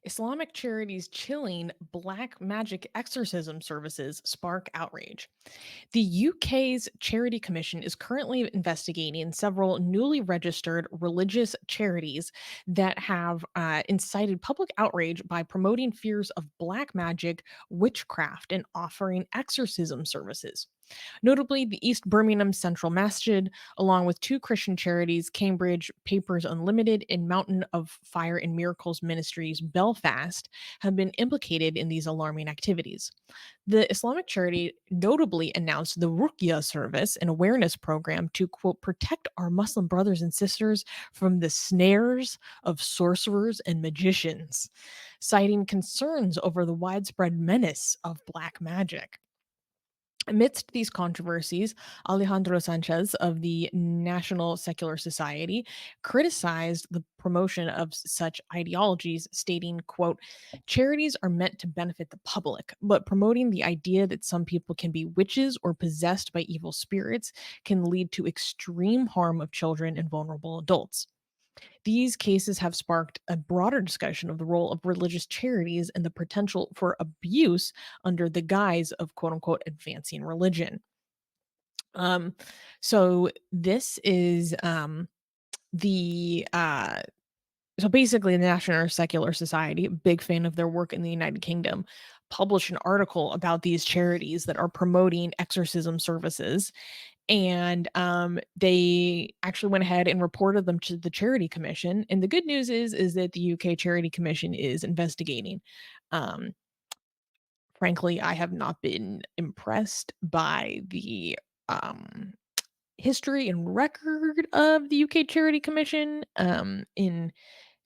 Islamic Charities chilling black magic exorcism services spark outrage. The UK's Charity Commission is currently investigating several newly registered religious charities that have incited public outrage by promoting fears of black magic, witchcraft, and offering exorcism services. Notably, the East Birmingham Central Masjid, along with two Christian charities, Cambridge Papers Unlimited and Mountain of Fire and Miracles Ministries, Belfast, have been implicated in these alarming activities. The Islamic charity notably announced the Ruqyah service, an awareness program to, quote, protect our Muslim brothers and sisters from the snares of sorcerers and magicians, citing concerns over the widespread menace of black magic. Amidst these controversies, Alejandro Sanchez of the National Secular Society criticized the promotion of such ideologies, stating, quote, charities are meant to benefit the public, but promoting the idea that some people can be witches or possessed by evil spirits can lead to extreme harm of children and vulnerable adults. These cases have sparked a broader discussion of the role of religious charities and the potential for abuse under the guise of quote unquote advancing religion. Um, so this is the so basically the National Secular Society, big fan of their work in the United Kingdom, published an article about these charities that are promoting exorcism services, and they actually went ahead and reported them to the Charity Commission. And the good news is that the UK Charity Commission is investigating. Um, Frankly, I have not been impressed by the history and record of the UK Charity Commission in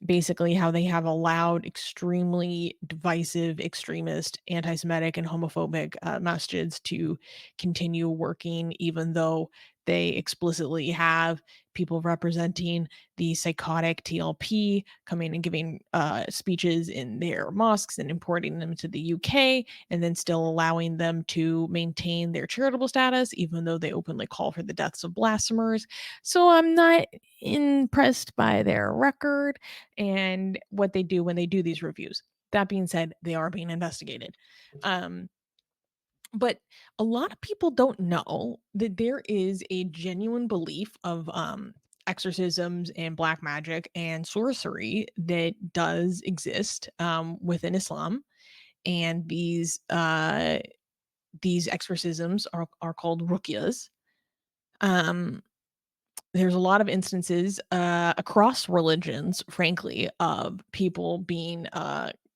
basically how they have allowed extremely divisive, extremist, anti-Semitic, and homophobic masjids to continue working, even though they explicitly have people representing the psychotic TLP coming and giving speeches in their mosques and importing them to the UK, and then still allowing them to maintain their charitable status, even though they openly call for the deaths of blasphemers. So I'm not impressed by their record and what they do when they do these reviews. That being said, they are being investigated. Um, but a lot of people don't know that there is a genuine belief of exorcisms and black magic and sorcery that does exist within Islam, and these exorcisms are called ruqyas. Um, there's a lot of instances across religions, frankly, of people being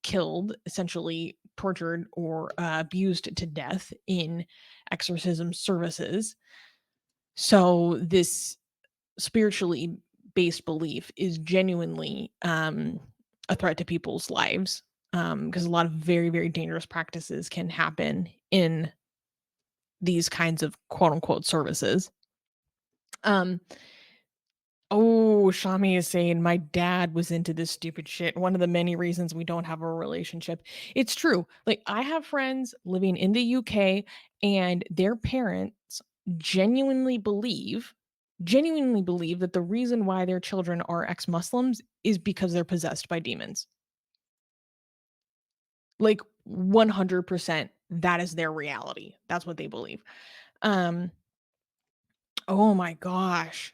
killed, essentially tortured or abused to death in exorcism services. So this spiritually based belief is genuinely a threat to people's lives, because a lot of very, very dangerous practices can happen in these kinds of quote unquote services. Um, Oh, Shami is saying my dad was into this stupid shit. One of the many reasons we don't have a relationship. It's true. Like, I have friends living in the UK, and their parents genuinely believe, genuinely believe that the reason why their children are ex-Muslims is because they're possessed by demons. Like 100% that is their reality. That's what they believe. Um, oh my gosh.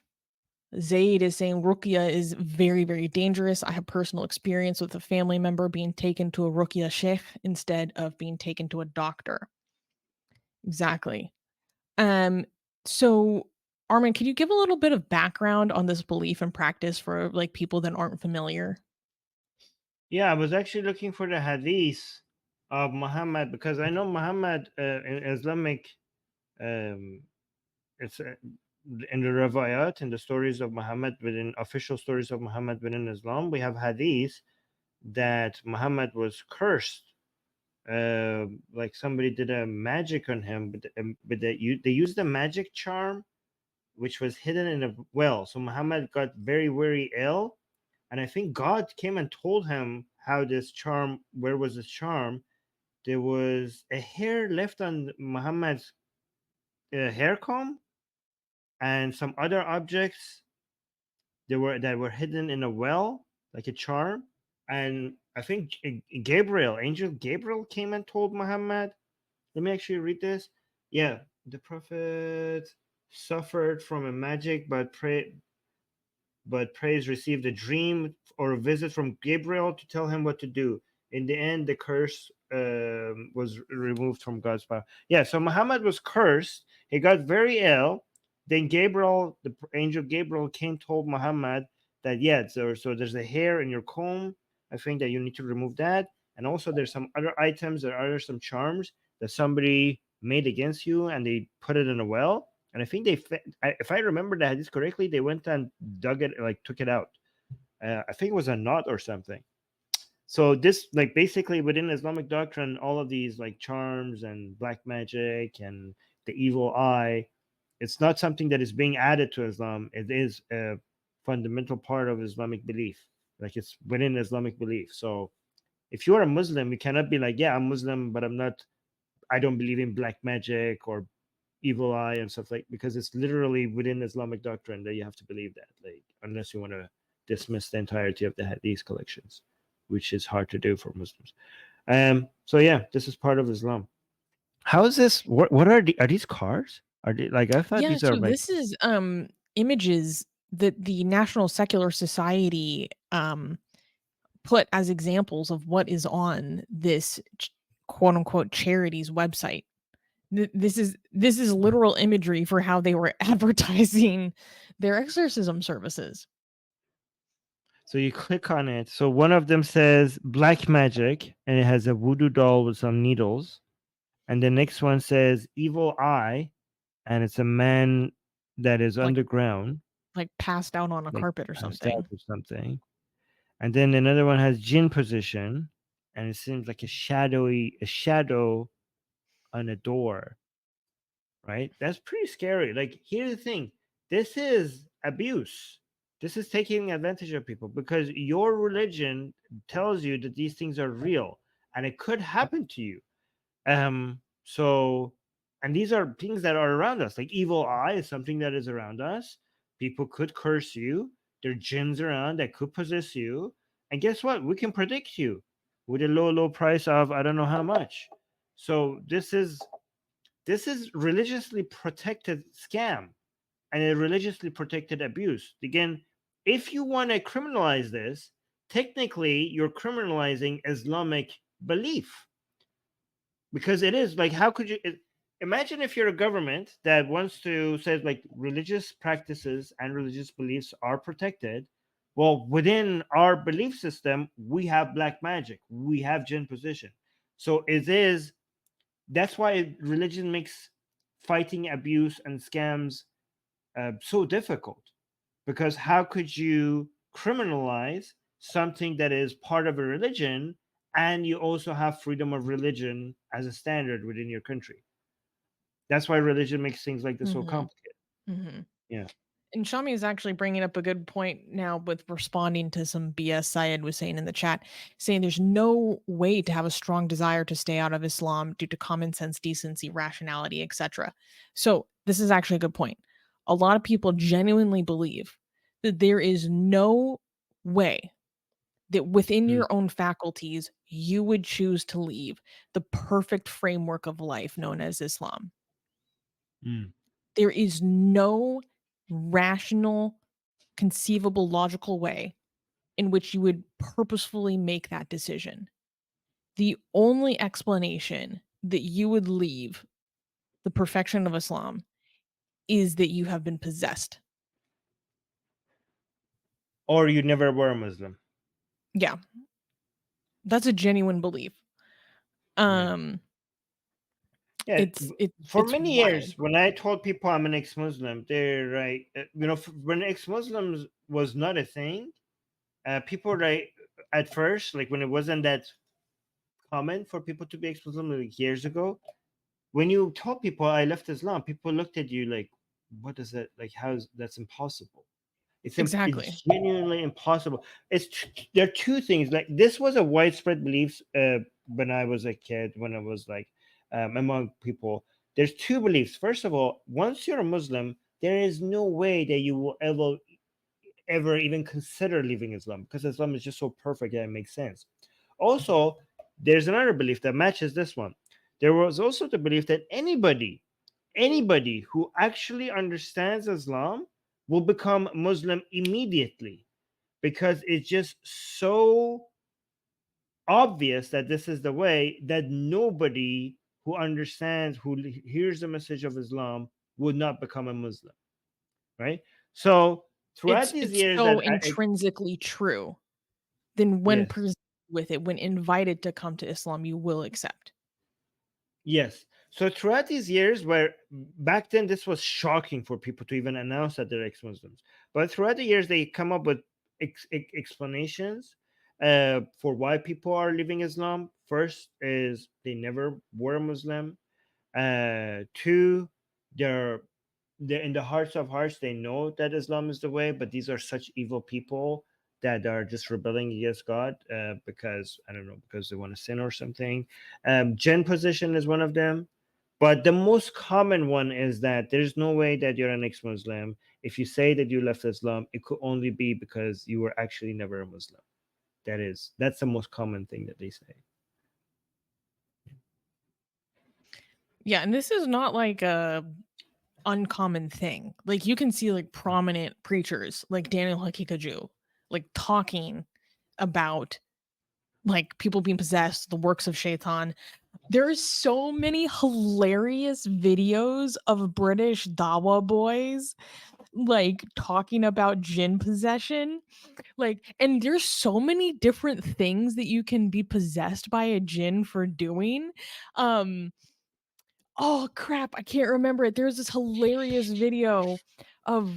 Zaid is saying Ruqyah is very, very dangerous. I have personal experience with a family member being taken to a Ruqyah sheikh instead of being taken to a doctor. Exactly. Um, so Armin, can you give a little bit of background on this belief and practice for like people that aren't familiar? Yeah, I was actually looking for the hadith of Muhammad because I know Muhammad in Islamic, um, it's in the Ravayat, in the stories of Muhammad, within official stories of Muhammad within Islam, we have hadith that Muhammad was cursed. Like somebody did a magic on him, but they used a magic charm which was hidden in a well. So Muhammad got very, very ill, and I think God came and told him how this charm, where was this charm? There was a hair left on Muhammad's hair comb, and some other objects that were hidden in a well, like a charm. And I think Gabriel, Angel Gabriel, came and told Muhammad. Let me actually read this. Yeah, the prophet suffered from a magic, but praise received a dream or a visit from Gabriel to tell him what to do. In the end, the curse was removed from God's power. Yeah, so Muhammad was cursed. He got very ill. Then Gabriel, the angel Gabriel, came told Muhammad that yeah, so there's a hair in your comb. I think that you need to remove that, and also there's some other items. There are some charms that somebody made against you, and they put it in a well. And I think if I remember the hadith correctly, they went and dug it, like took it out. I think it was a knot or something. So this, like, basically within Islamic doctrine, all of these like charms and black magic and the evil eye, it's not something that is being added to Islam. It is a fundamental part of Islamic belief. Like it's within Islamic belief. So if you are a Muslim, you cannot be like, yeah, I'm Muslim, but I'm not. I don't believe in black magic or evil eye and stuff, like, because it's literally within Islamic doctrine that you have to believe that, like, unless you want to dismiss the entirety of the hadith collections, which is hard to do for Muslims. So yeah, this is part of Islam. How is this? What are these cars? Are they like, I thought Yeah, these are so like, this is images that the National Secular Society put as examples of what is on this quote unquote charities website. This is literal imagery for how they were advertising their exorcism services. so you click on it. So one of them says black magic, and it has a voodoo doll with some needles, and the next one says evil eye, and it's a man that is Like underground, passed out on a like carpet or passed out something. or something. And then another one has jinn position, and it seems like a shadow on a door, right? That's pretty scary. Like, here's the thing: this is abuse. This is taking advantage of people because your religion tells you that these things are real and it could happen to you. So, and these are things that are around us. Like evil eye is something that is around us. People could curse you. There are jinns around that could possess you. And guess what? We can predict you with a low price of I don't know how much. So this is religiously protected scam and a religiously protected abuse. Again, if you want to criminalize this, technically you're criminalizing Islamic belief, because it is like, how could you imagine if you're a government that wants to say like religious practices and religious beliefs are protected. Well, within our belief system we have black magic, we have jinn position. So it is, that's why religion makes fighting abuse and scams so difficult, because how could you criminalize something that is part of a religion and you also have freedom of religion as a standard within your country? That's why religion makes things like this so Mhm, complicated. mhm. Yeah. And Shami is actually bringing up a good point now with responding to some BS Syed was saying in the chat, saying there's no way to have a strong desire to stay out of Islam due to common sense, decency, rationality, etc. So this is actually a good point. A lot of people genuinely believe that there is no way that within Mm, your own faculties you would choose to leave the perfect framework of life known as Islam. mm, There is no rational, conceivable, logical way in which you would purposefully make that decision. The only explanation that you would leave the perfection of Islam is that you have been possessed. or you never were a Muslim. Yeah, that's a genuine belief. Right. Um, Yeah. it's For it's many wild. years when I told people I'm an ex-Muslim, they're right, when ex-Muslims was not a thing, people, like, at first, like when it wasn't that common for people to be ex-Muslim, like years ago, when you told people I left Islam, people looked at you like, what is that? Like, how's that's impossible? Exactly. It's genuinely impossible. There are two things. Like, this was a widespread belief when I was a kid, when I was like among people. There's two beliefs. First of all, once you're a Muslim, there is no way that you will ever even consider leaving Islam, because Islam is just so perfect that it makes sense. Also, there's another belief that matches this one. There was also the belief that anybody who actually understands Islam will become Muslim immediately, because it's just so obvious that this is the way, that nobody who understands, who hears the message of Islam, would not become a Muslim, right? So throughout these It's years so that intrinsically true. Then when yes, presented with it, when invited to come to Islam, you will accept. yes. So throughout these years, where back then this was shocking for people to even announce that they're ex-Muslims, but throughout the years they come up with explanations for why people are leaving Islam. First is they never were a Muslim. Two, they're in the hearts of hearts they know that Islam is the way, but these are such evil people that are just rebelling against God, because I don't know, because they want to sin or something. Jinn position is one of them, but the most common one is that there's no way that you're an ex-Muslim. If you say that you left Islam, it could only be because you were actually never a Muslim. That's the most common thing that they say. Yeah, and this is not like a uncommon thing. Like you can see like prominent preachers like Daniel Hakikaju like talking about like people being possessed, the works of Shaitan. There's so many hilarious videos of British Dawa boys like talking about jinn possession. Like, and there's so many different things that you can be possessed by a jinn for doing. Um, oh crap, I can't remember it. There's this hilarious video of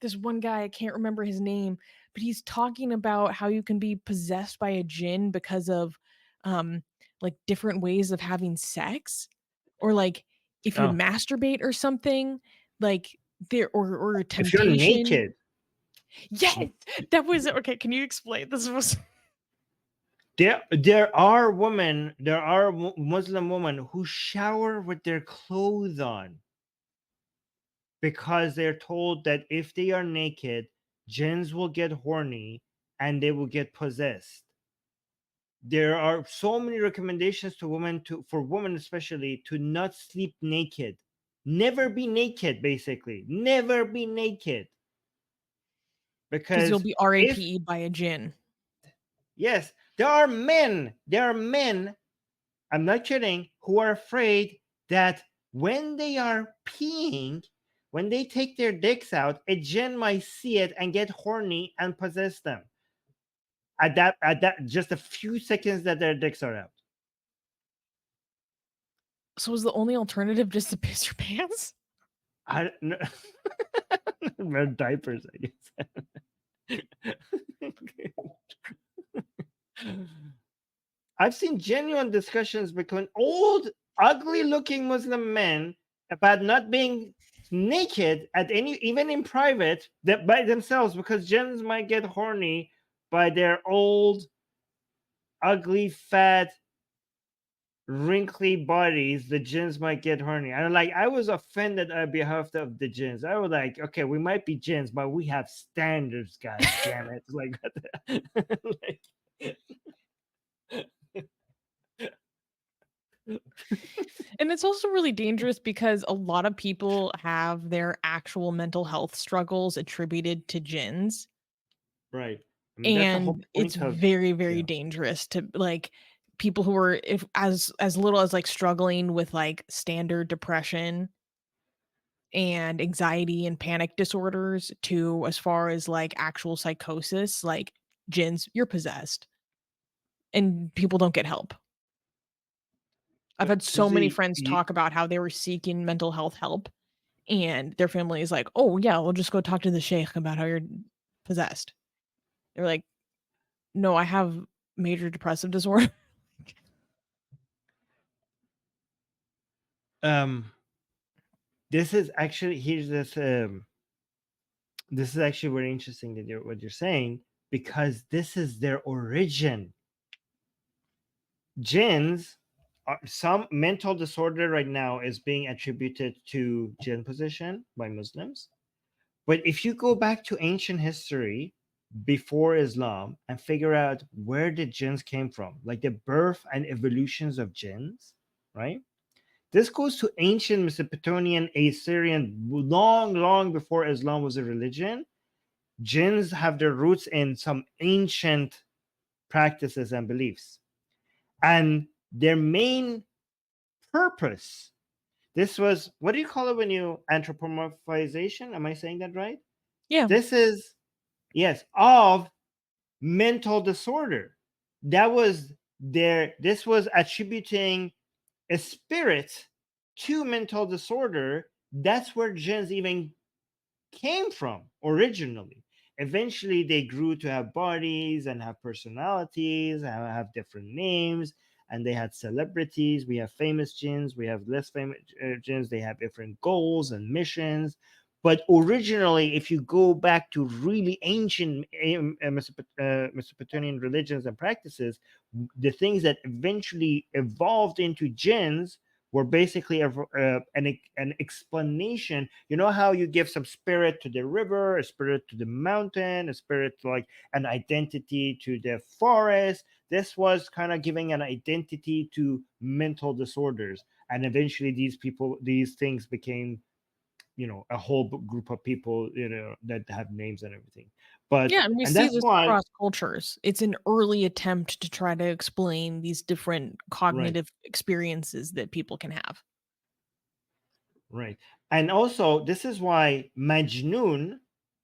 this one guy, I can't remember his name, but he's talking about how you can be possessed by a jinn because of um like different ways of having sex, or like if you Oh, masturbate or something, like there, or a if you're temptation. naked, Yes, that was okay. Can you explain? This was there are Muslim women who shower with their clothes on, because they're told that if they are naked, jinns will get horny and they will get possessed. There are so many recommendations to women, to for women especially, to not sleep naked. Never be naked, basically. Never be naked. because you'll Because be if RAPE by a jinn. yes, there are men, I'm not kidding, who are afraid that when they are peeing, when they take their dicks out, a jinn might see it and get horny and possess them. At that just a few seconds that their dicks are out. So was the only alternative just to piss your pants? I no, wear diapers, I guess. I've seen genuine discussions between old, ugly-looking Muslim men about not being naked at any, even in private, that by themselves, because jinns might get horny by their old, ugly, fat, wrinkly bodies. The jinns might get horny. I was offended on behalf of the jinns. I was like, okay, we might be jinns, but we have standards, god damn it. Like, like And it's also really dangerous because a lot of people have their actual mental health struggles attributed to jinns. right. I mean, that's the whole And it's point of, very, very yeah. dangerous to like people who are if as little as like struggling with like standard depression and anxiety and panic disorders to as far as like actual psychosis, like jinns, you're possessed. And people don't get help. I've had so many See, friends talk about how they were seeking mental health help and their family is like, "Oh, yeah, we'll just go talk to the sheikh about how you're possessed." They're like, "No, I have major depressive disorder." um this is actually, this is actually very interesting that what you're saying, because this is their origin. Jinns are, some mental disorder right now is being attributed to jinn position by Muslims, But if you go back to ancient history before Islam and figure out where the jinns came from, like the birth and evolutions of jinns, right? This goes to ancient Mesopotamian, Assyrian, long before Islam was a religion. Jinns have their roots in some ancient practices and beliefs. And their main purpose, this was, what do you call it when you anthropomorphization? Am I saying that right? Yeah. This is, yes, of mental disorder. That was this was attributing a spirit to mental disorder. That's where jinns even came from originally. Eventually, they grew to have bodies and have personalities and have different names. And they had celebrities. We have famous jinns. We have less famous jinns. They have different goals and missions. But originally, if you go back to really ancient Mesopotamian religions and practices, the things that eventually evolved into jinns were basically an explanation. You know how you give some spirit to the river, a spirit to the mountain, a spirit to like an identity to the forest. This was kind of giving an identity to mental disorders. And eventually these things became, a whole group of people, that have names and everything. Yeah, and we And see that's this why, across cultures. It's an early attempt to try to explain these different right. cognitive experiences that people can have. Right. And also, this is why Majnun,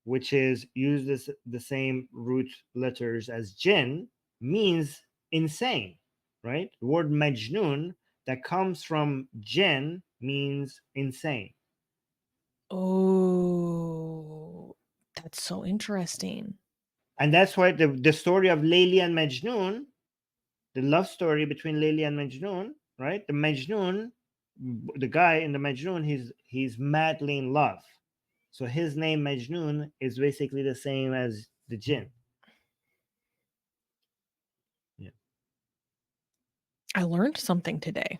which is used as the same root letters as jinn, means insane, right? The word Majnun that comes from jinn means insane. Oh, that's so interesting. And that's why the story of Layli and Majnun, the love story between Layli and Majnun, right? The Majnun, the guy in the Majnun, he's madly in love. So his name Majnun is basically the same as the jinn. Yeah, I learned something today.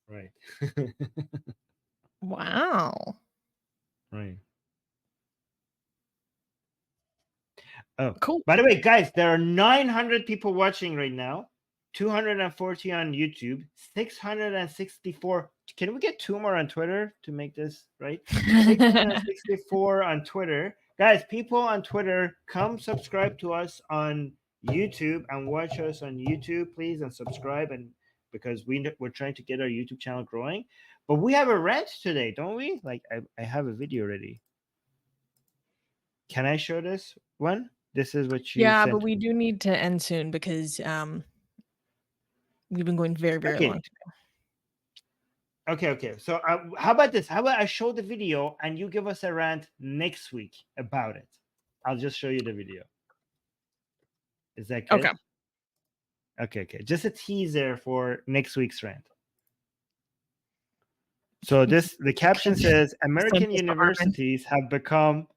right. Wow. Right. Oh, Cool. by the way, guys, there are 900 people watching right now, 240 on YouTube, 664. Can we get two more on Twitter to make this right? 664 on Twitter. Guys, people on Twitter, come subscribe to us on YouTube and watch us on YouTube, please, and subscribe. And because we're trying to get our YouTube channel growing, but we have a rant today, don't we? Like I have a video ready. Can I show this one? This is what you Yeah, but sent we me. do need to end soon because we've been going very, very long Okay, today. okay. So how about this? How about I show the video and you give us a rant next week about it? I'll just show you the video. Is that Okay. good? Okay. Just a teaser for next week's rant. So the caption says Send American this to Armin, universities have become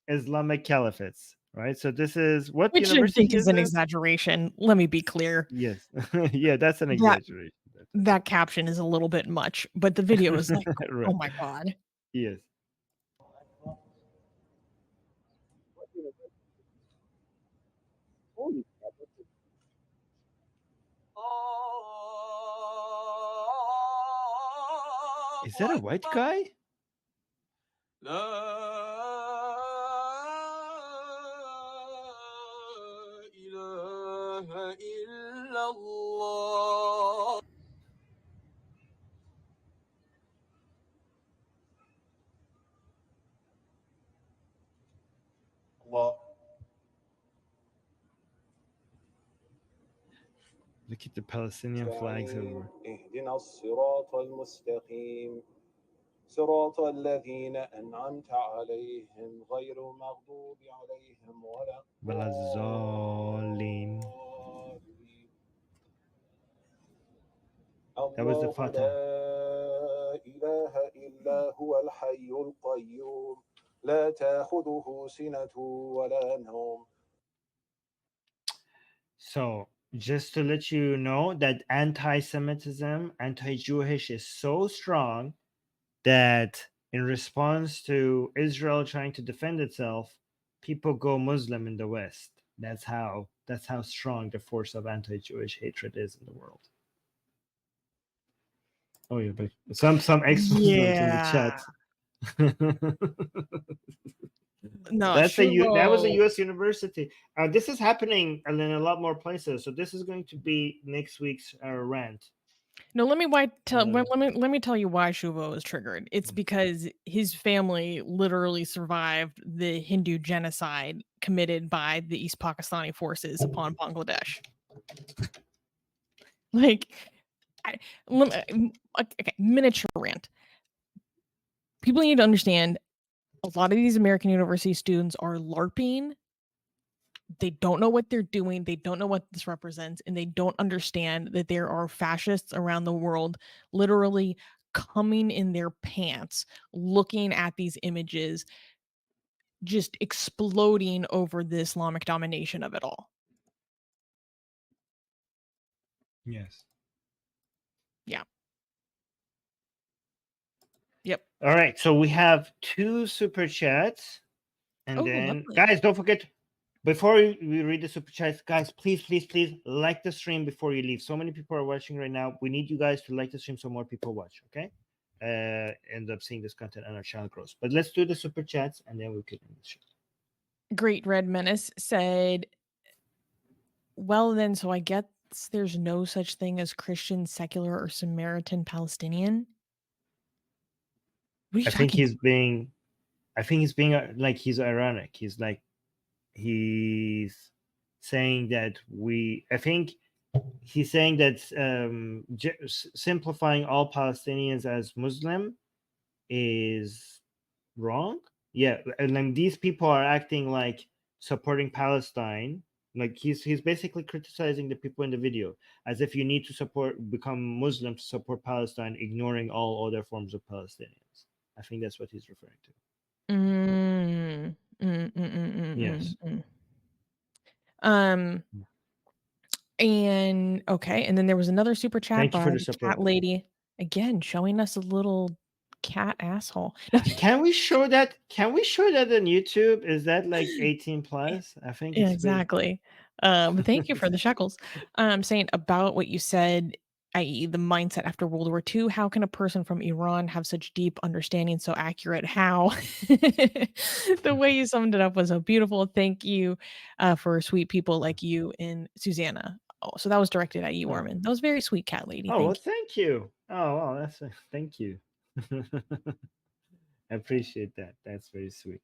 Islamic caliphates, right? So this is, what which I think university is is an this? exaggeration. Let me be clear. Yes. Yeah, that's an That exaggeration. that caption is a little bit much, but the video is like, Right. oh my god. Yes. Is that a white guy? Look at the Palestinian flags everywhere. اهدنا الصراط المستقيم صراط الذين أنعمت عليهم غير المغضوب عليهم ولا Balazolin. الضالين. That was the الله Fatah. لا إله إلا هو الحي القيوم لا تأخذه سنة ولا نوم. So, just to let you know that anti Semitism, anti Jewish is so strong that in response to Israel trying to defend itself, people go Muslim in the West. That's how strong the force of anti-Jewish hatred is in the world. Oh yeah, but some ex-Muslims in the chat. No, That was a Shuvo. U.S. university. This is happening in a lot more places. So this is going to be next week's rant. No, let me tell you why Shuvo is triggered. It's because his family literally survived the Hindu genocide committed by the East Pakistani forces upon Bangladesh. Like, okay, miniature rant. People need to understand a lot of these American university students are LARPing. They don't know what they're doing. They don't know what this represents, and they don't understand that there are fascists around the world literally coming in their pants, looking at these images, just exploding over the Islamic domination of it all. Yes. Yeah. Yep. All right. So we have 2 super chats. And then, lovely. guys, don't forget, before we read the super chats, guys, please like the stream before you leave. So many people are watching right now. We need you guys to like the stream so more people watch, okay? End up seeing this content and our channel grows. But let's do the super chats and then we can end the show. Great Red Menace said, well, then, so I guess there's no such thing as Christian, secular, or Samaritan Palestinian? What are you I think talking he's being like, he's ironic. He's saying that I think he's saying that simplifying all Palestinians as Muslim is wrong. Yeah, and then these people are acting like supporting Palestine. Like he's basically criticizing the people in the video as if you need to become Muslim to support Palestine, ignoring all other forms of Palestinians. I think that's what he's referring to. Yes. And okay, and then there was another super chat Thank you by for the the support. cat lady, again showing us a little cat asshole. Can we show that? Can we show that on YouTube? Is that like 18 plus? I think Yeah, it's exactly. But thank you for the shekels. Saying about what you said, i.e., the mindset after World War II. How can a person from Iran have such deep understanding, so accurate? How? The way you summed it up was so beautiful. Thank you for sweet people like you and Susanna. Oh, so that was directed at you, Oh. Armin. That was very sweet, cat lady. Oh, well, Thank you. thank you. Oh, wow, thank you. I appreciate that. That's very sweet.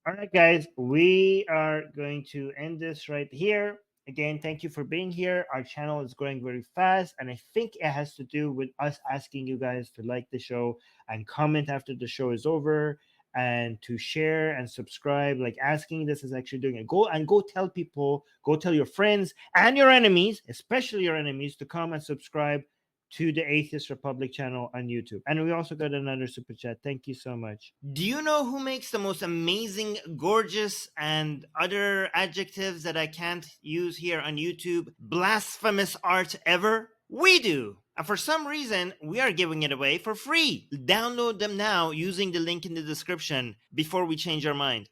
All right, guys, we are going to end this right here. Again, thank you for being here. Our channel is growing very fast, and I think it has to do with us asking you guys to like the show and comment after the show is over, and to share and subscribe. Like, asking this is actually doing it. Go tell people, go tell your friends and your enemies, especially your enemies, to come and subscribe to the Atheist Republic channel on YouTube. And we also got another super chat. Thank you so much. Do you know who makes the most amazing, gorgeous, and other adjectives that I can't use here on YouTube, blasphemous art ever? We do. And for some reason, we are giving it away for free. Download them now using the link in the description before we change our mind.